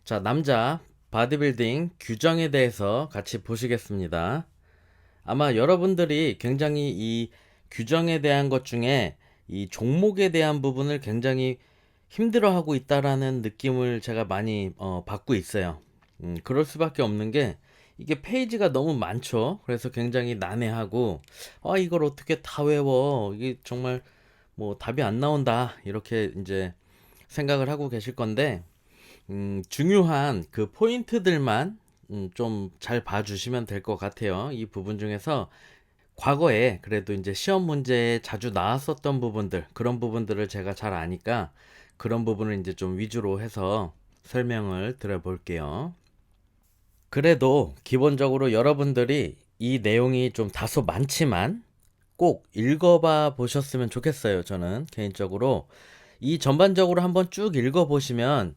자, 남자 바디빌딩 규정에 대해서 같이 보시겠습니다. 아마 여러분들이 굉장히 이 규정에 대한 것 중에 이 종목에 대한 부분을 굉장히 힘들어하고 있다라는 느낌을 제가 많이 받고 있어요. 그럴 수밖에 없는 게 이게 페이지가 너무 많죠. 그래서 굉장히 난해하고 이걸 어떻게 다 외워? 이게 정말 뭐 답이 안 나온다. 이렇게 이제 생각을 하고 계실 건데 중요한 그 포인트들만 좀 잘 봐주시면 될 것 같아요. 이 부분 중에서 과거에 그래도 이제 시험 문제에 자주 나왔었던 부분들, 그런 부분들을 제가 잘 아니까 그런 부분을 이제 좀 위주로 해서 설명을 드려볼게요. 그래도 기본적으로 여러분들이 이 내용이 좀 다소 많지만 꼭 읽어봐 보셨으면 좋겠어요. 저는 개인적으로 이 전반적으로 한번 쭉 읽어보시면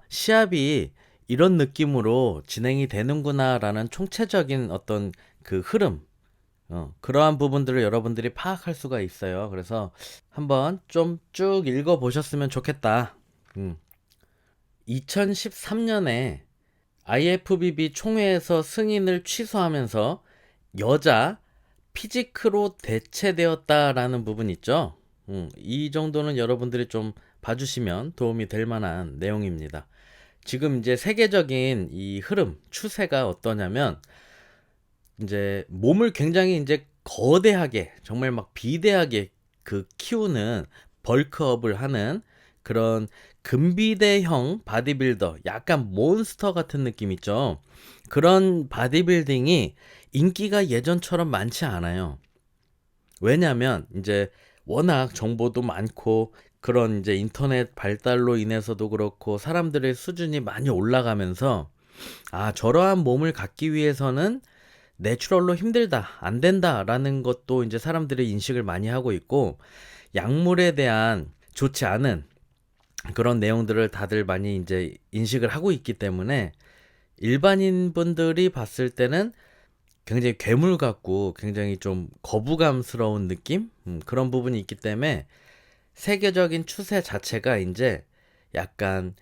시합이 이런 느낌으로 진행이 되는구나라는 총체적인 어떤 그 흐름, 그러한 부분들을 여러분들이 파악할 수가 있어요. 그래서 한번 좀 쭉 읽어보셨으면 좋겠다. 음. 2013년에 IFBB 총회에서 승인을 취소하면서 여자 피지크로 대체되었다라는 부분 있죠. 이 정도는 여러분들이 좀 봐주시면 도움이 될 만한 내용입니다. 지금 이제 세계적인 이 흐름, 추세가 어떠냐면, 이제 몸을 굉장히 이제 거대하게, 정말 막 비대하게 그 키우는 벌크업을 하는 그런 근비대형 바디빌더, 약간 몬스터 같은 느낌 있죠. 그런 바디빌딩이 인기가 예전처럼 많지 않아요. 왜냐면 이제 워낙 정보도 많고 그런 이제 인터넷 발달로 인해서도 그렇고 사람들의 수준이 많이 올라가면서 저러한 몸을 갖기 위해서는 내추럴로 힘들다, 안 된다라는 것도 이제 사람들이 인식을 많이 하고 있고, 약물에 대한 좋지 않은 그런 내용들을 다들 많이 이제 인식을 하고 있기 때문에 일반인 분들이 봤을 때는 굉장히 괴물 같고 굉장히 좀 거부감스러운 느낌? 그런 부분이 있기 때문에 세계적인 추세 자체가 이제 약간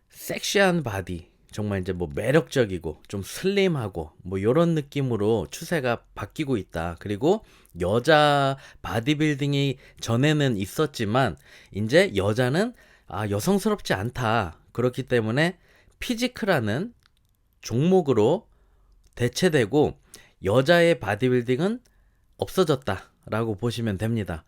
섹시한 바디, 정말 이제 뭐 매력적이고 좀 슬림하고 뭐 요런 느낌으로 추세가 바뀌고 있다. 그리고 여자 바디빌딩이 전에는 있었지만 이제 여자는 여성스럽지 않다. 그렇기 때문에 피지크라는 종목으로 대체되고 여자의 바디빌딩은 없어졌다라고 보시면 됩니다.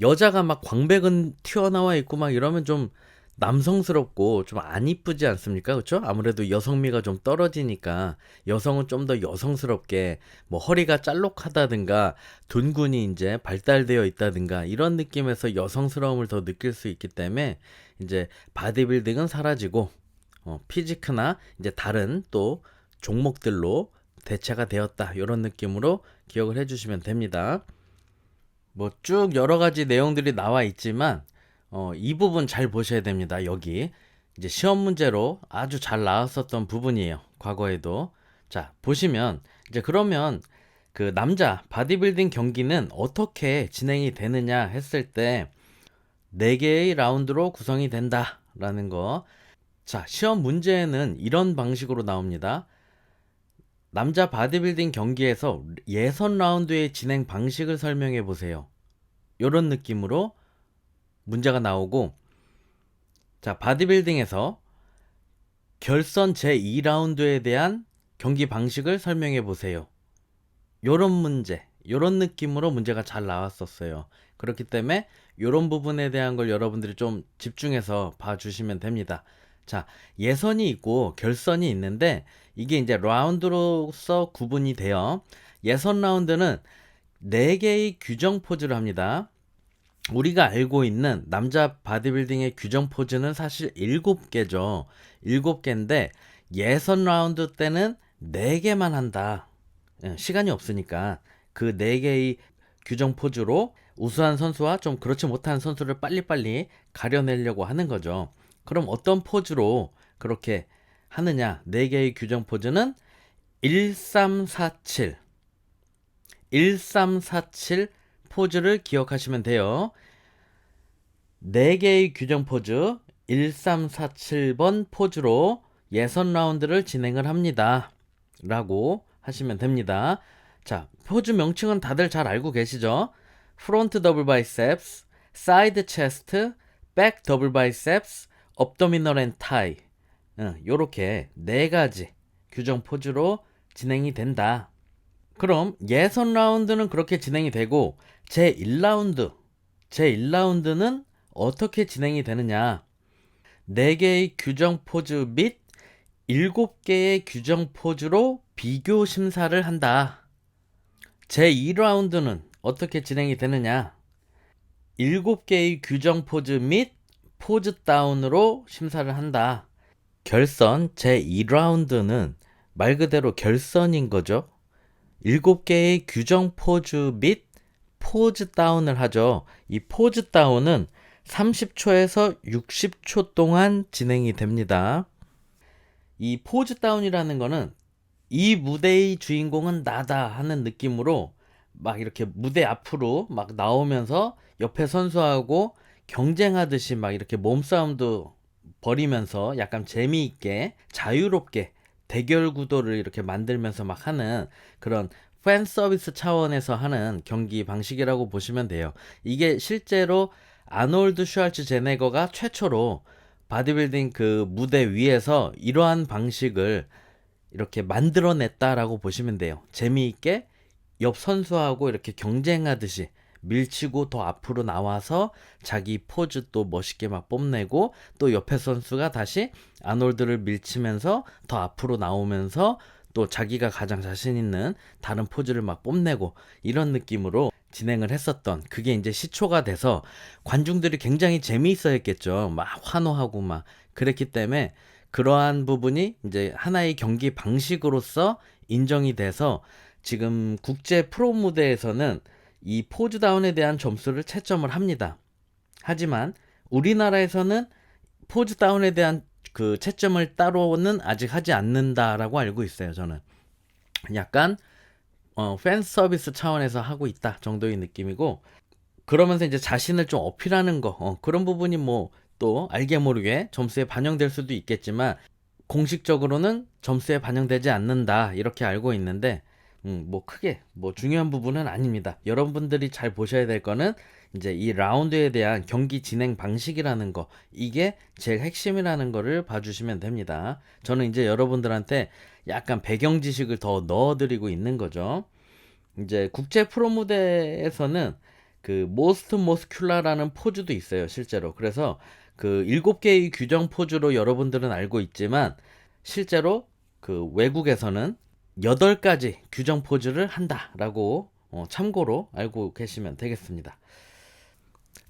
여자가 막 광배근 튀어나와 있고 막 이러면 좀 남성스럽고 좀 안 이쁘지 않습니까? 그렇죠? 아무래도 여성미가 좀 떨어지니까 여성은 좀 더 여성스럽게 뭐 허리가 짤록하다든가 둔근이 이제 발달되어 있다든가 이런 느낌에서 여성스러움을 더 느낄 수 있기 때문에 이제 바디빌딩은 사라지고 피지크나 이제 다른 또 종목들로 대체가 되었다. 이런 느낌으로 기억을 해주시면 됩니다. 뭐 쭉 여러 가지 내용들이 나와 있지만 이 부분 잘 보셔야 됩니다. 여기 이제 시험 문제로 아주 잘 나왔었던 부분이에요. 과거에도. 자, 보시면 이제 그러면 그 남자 바디빌딩 경기는 어떻게 진행이 되느냐 했을 때 4개의 라운드로 구성이 된다라는 거. 자, 시험 문제에는 이런 방식으로 나옵니다. 남자 바디빌딩 경기에서 예선 라운드의 진행 방식을 설명해 보세요. 이런 느낌으로 문제가 나오고, 자, 바디빌딩에서 결선 제2라운드에 대한 경기 방식을 설명해 보세요. 요런 문제, 요런 느낌으로 문제가 잘 나왔었어요. 그렇기 때문에 요런 부분에 대한 걸 여러분들이 좀 집중해서 봐주시면 됩니다. 자, 예선이 있고 결선이 있는데 이게 이제 라운드로서 구분이 돼요. 예선 라운드는 4개의 규정 포즈를 합니다. 우리가 알고 있는 남자 바디빌딩의 규정 포즈는 사실 7개죠. 7개인데 예선 라운드 때는 4개만 한다. 시간이 없으니까 그 4개의 규정 포즈로 우수한 선수와 좀 그렇지 못한 선수를 빨리빨리 가려내려고 하는 거죠. 그럼 어떤 포즈로 그렇게 하느냐? 4개의 규정 포즈는 1347 1347 포즈를 기억하시면 돼요. 4개의 규정 포즈 1347번 포즈로 예선 라운드를 진행을 합니다. 라고 하시면 됩니다. 자, 포즈 명칭은 다들 잘 알고 계시죠? 프론트 더블 바이셉스, 사이드 체스트, 백 더블 바이셉스, 업도미널 앤 타이. 요렇게 네 가지 규정 포즈로 진행이 된다. 그럼 예선 라운드는 그렇게 진행이 되고 제1라운드는 어떻게 진행이 되느냐? 4개의 규정 포즈 및 7개의 규정 포즈로 비교 심사를 한다. 제2라운드는 어떻게 진행이 되느냐? 7개의 규정 포즈 및 포즈 다운으로 심사를 한다. 결선 제2라운드는 말 그대로 결선인 거죠. 7개의 규정 포즈 및 포즈 다운을 하죠. 이 포즈 다운은 30초에서 60초 동안 진행이 됩니다. 이 포즈 다운이라는 거는 이 무대의 주인공은 나다 하는 느낌으로 막 이렇게 무대 앞으로 막 나오면서 옆에 선수하고 경쟁하듯이 막 이렇게 몸싸움도 벌이면서 약간 재미있게 자유롭게 대결 구도를 이렇게 만들면서 막 하는 그런 팬 서비스 차원에서 하는 경기 방식이라고 보시면 돼요. 이게 실제로 아놀드 슈왈츠제네거가 최초로 바디빌딩 그 무대 위에서 이러한 방식을 이렇게 만들어냈다라고 보시면 돼요. 재미있게 옆 선수하고 이렇게 경쟁하듯이 밀치고 더 앞으로 나와서 자기 포즈 또 멋있게 막 뽐내고 또 옆에 선수가 다시 아놀드를 밀치면서 더 앞으로 나오면서 또 자기가 가장 자신 있는 다른 포즈를 막 뽐내고 이런 느낌으로 진행을 했었던 그게 이제 시초가 돼서 관중들이 굉장히 재미있어 했겠죠. 막 환호하고 막 그랬기 때문에 그러한 부분이 이제 하나의 경기 방식으로서 인정이 돼서 지금 국제 프로 무대에서는 이 포즈 다운에 대한 점수를 채점을 합니다. 하지만 우리나라에서는 포즈 다운에 대한 그 채점을 따로는 아직 하지 않는다라고 알고 있어요. 저는 약간 팬 서비스 차원에서 하고 있다 정도의 느낌이고, 그러면서 이제 자신을 좀 어필하는 거 그런 부분이 뭐 또 알게 모르게 점수에 반영될 수도 있겠지만 공식적으로는 점수에 반영되지 않는다 이렇게 알고 있는데 뭐 크게 뭐 중요한 부분은 아닙니다. 여러분들이 잘 보셔야 될 거는 이제 이 라운드에 대한 경기 진행 방식이라는 거, 이게 제일 핵심이라는 거를 봐주시면 됩니다. 저는 이제 여러분들한테 약간 배경 지식을 더 넣어드리고 있는 거죠. 이제 국제 프로 무대에서는 그 모스트 모스큘라라는 포즈도 있어요, 실제로. 그래서 그 7개의 규정 포즈로 여러분들은 알고 있지만 실제로 그 외국에서는 8가지 규정 포즈를 한다라고 참고로 알고 계시면 되겠습니다.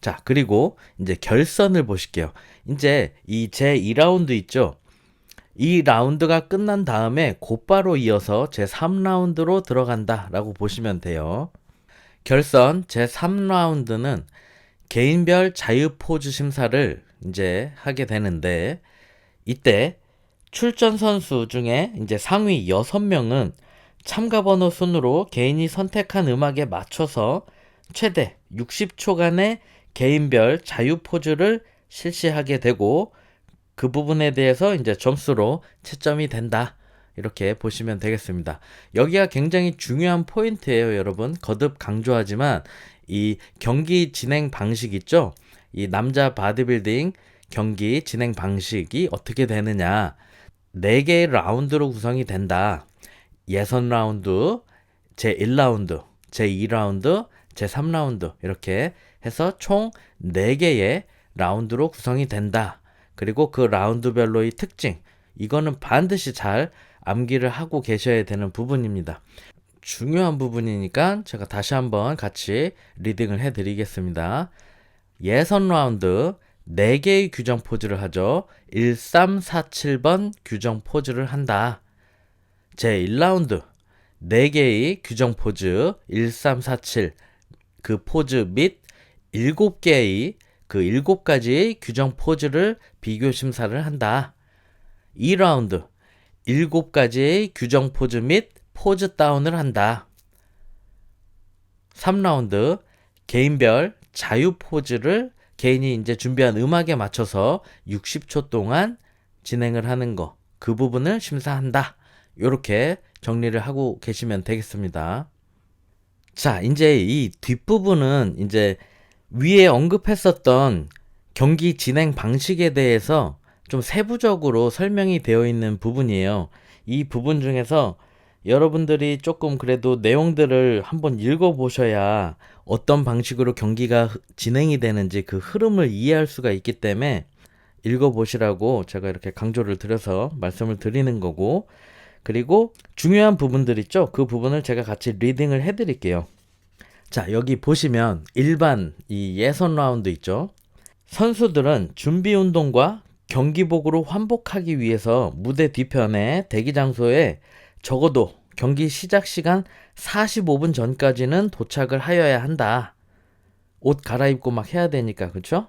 자, 그리고 이제 결선을 보실게요. 이제 이 제2라운드 있죠? 이 라운드가 끝난 다음에 곧바로 이어서 제3라운드로 들어간다라고 보시면 돼요. 결선 제3라운드는 개인별 자유 포즈 심사를 이제 하게 되는데, 이때 출전 선수 중에 이제 상위 6명은 참가 번호 순으로 개인이 선택한 음악에 맞춰서 최대 60초간의 개인별 자유 포즈를 실시하게 되고, 그 부분에 대해서 이제 점수로 채점이 된다. 이렇게 보시면 되겠습니다. 여기가 굉장히 중요한 포인트예요, 여러분. 거듭 강조하지만 이 경기 진행 방식 있죠? 이 남자 바디빌딩 경기 진행 방식이 어떻게 되느냐? 4개의 라운드로 구성이 된다. 예선 라운드, 제1라운드, 제2라운드, 제3라운드 이렇게 해서 총 4개의 라운드로 구성이 된다. 그리고 그 라운드별로의 특징, 이거는 반드시 잘 암기를 하고 계셔야 되는 부분입니다. 중요한 부분이니까 제가 다시 한번 같이 리딩을 해드리겠습니다. 예선 라운드 4개의 규정 포즈를 하죠. 1347번 규정 포즈를 한다. 제1라운드 4개의 규정 포즈 1347 그 포즈 및 7개의 그 7가지의 규정 포즈를 비교 심사를 한다. 2라운드 7가지의 규정 포즈 및 포즈 다운을 한다. 3라운드 개인별 자유 포즈를 개인이 이제 준비한 음악에 맞춰서 60초 동안 진행을 하는 거. 그 부분을 심사한다. 요렇게 정리를 하고 계시면 되겠습니다. 자, 이제 이 뒷부분은 이제 위에 언급했었던 경기 진행 방식에 대해서 좀 세부적으로 설명이 되어 있는 부분이에요. 이 부분 중에서 여러분들이 조금 그래도 내용들을 한번 읽어보셔야 어떤 방식으로 경기가 진행이 되는지 그 흐름을 이해할 수가 있기 때문에 읽어보시라고 제가 이렇게 강조를 드려서 말씀을 드리는 거고, 그리고 중요한 부분들 있죠? 그 부분을 제가 같이 리딩을 해드릴게요. 자, 여기 보시면 일반 이 예선 라운드 있죠? 선수들은 준비 운동과 경기복으로 환복하기 위해서 무대 뒤편의 대기 장소에 적어도 경기 시작 시간 45분 전까지는 도착을 하여야 한다. 옷 갈아입고 막 해야 되니까, 그쵸?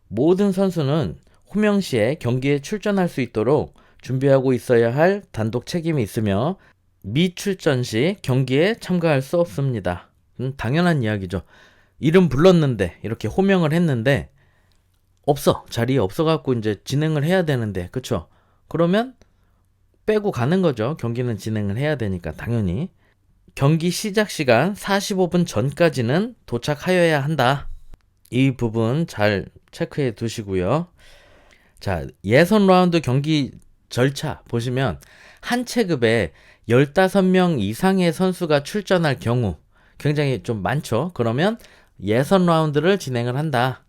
모든 선수는 호명시에 경기에 출전할 수 있도록 준비하고 있어야 할 단독 책임이 있으며 미출전 시 경기에 참가할 수 없습니다. 당연한 이야기죠. 이름 불렀는데 이렇게 호명을 했는데 자리에 없어갖고 이제 진행을 해야 되는데, 그쵸? 그러면 빼고 가는 거죠. 경기는 진행을 해야 되니까 당연히. 경기 시작 시간 45분 전까지는 도착하여야 한다. 이 부분 잘 체크해 두시고요. 자, 예선 라운드 경기 절차 보시면 한 체급에 15명 이상의 선수가 출전할 경우 굉장히 좀 많죠. 그러면 예선 라운드를 진행을 한다.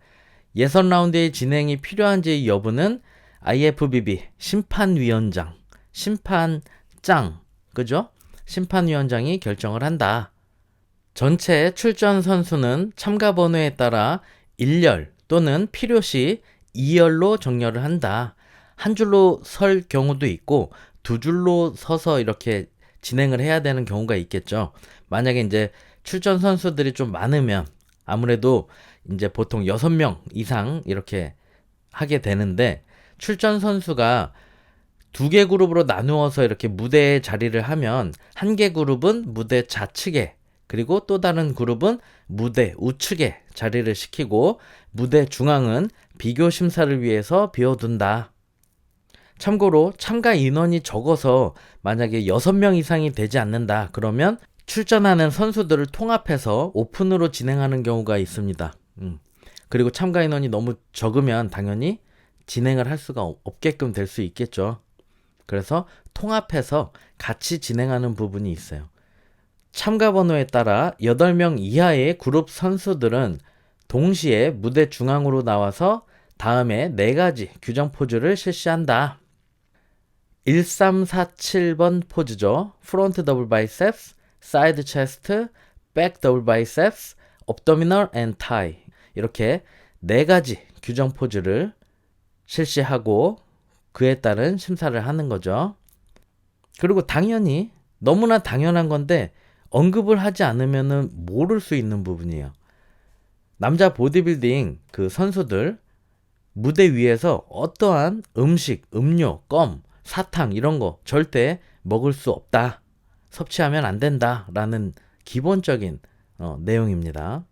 예선 라운드의 진행이 필요한지 여부는 IFBB 심판위원장, 심판장, 그죠? 심판위원장이 결정을 한다. 전체 출전 선수는 참가 번호에 따라 1열 또는 필요시 2열로 정렬을 한다. 한 줄로 설 경우도 있고 두 줄로 서서 이렇게 진행을 해야 되는 경우가 있겠죠. 만약에 이제 출전 선수들이 좀 많으면 아무래도 이제 보통 6명 이상 이렇게 하게 되는데, 출전 선수가 2개 그룹으로 나누어서 이렇게 무대에 자리를 하면 한 개 그룹은 무대 좌측에, 그리고 또 다른 그룹은 무대 우측에 자리를 시키고 무대 중앙은 비교 심사를 위해서 비워둔다. 참고로 참가 인원이 적어서 만약에 6명 이상이 되지 않는다. 그러면 출전하는 선수들을 통합해서 오픈으로 진행하는 경우가 있습니다. 그리고 참가 인원이 너무 적으면 당연히 진행을 할 수가 없게끔 될 수 있겠죠. 그래서 통합해서 같이 진행하는 부분이 있어요. 참가 번호에 따라 8명 이하의 그룹 선수들은 동시에 무대 중앙으로 나와서 다음에 4가지 규정 포즈를 실시한다. 1347번 포즈죠. 프론트 더블 바이셉스, 사이드 체스트, 백 더블 바이셉스, abdominal and thigh. 이렇게 4가지 규정 포즈를 실시하고 그에 따른 심사를 하는 거죠. 그리고 당연히 너무나 당연한 건데 언급을 하지 않으면 모를 수 있는 부분이에요. 남자 보디빌딩 그 선수들 무대 위에서 어떠한 음식, 음료, 껌, 사탕 이런 거 절대 먹을 수 없다. 섭취하면 안 된다. 라는 기본적인 내용입니다.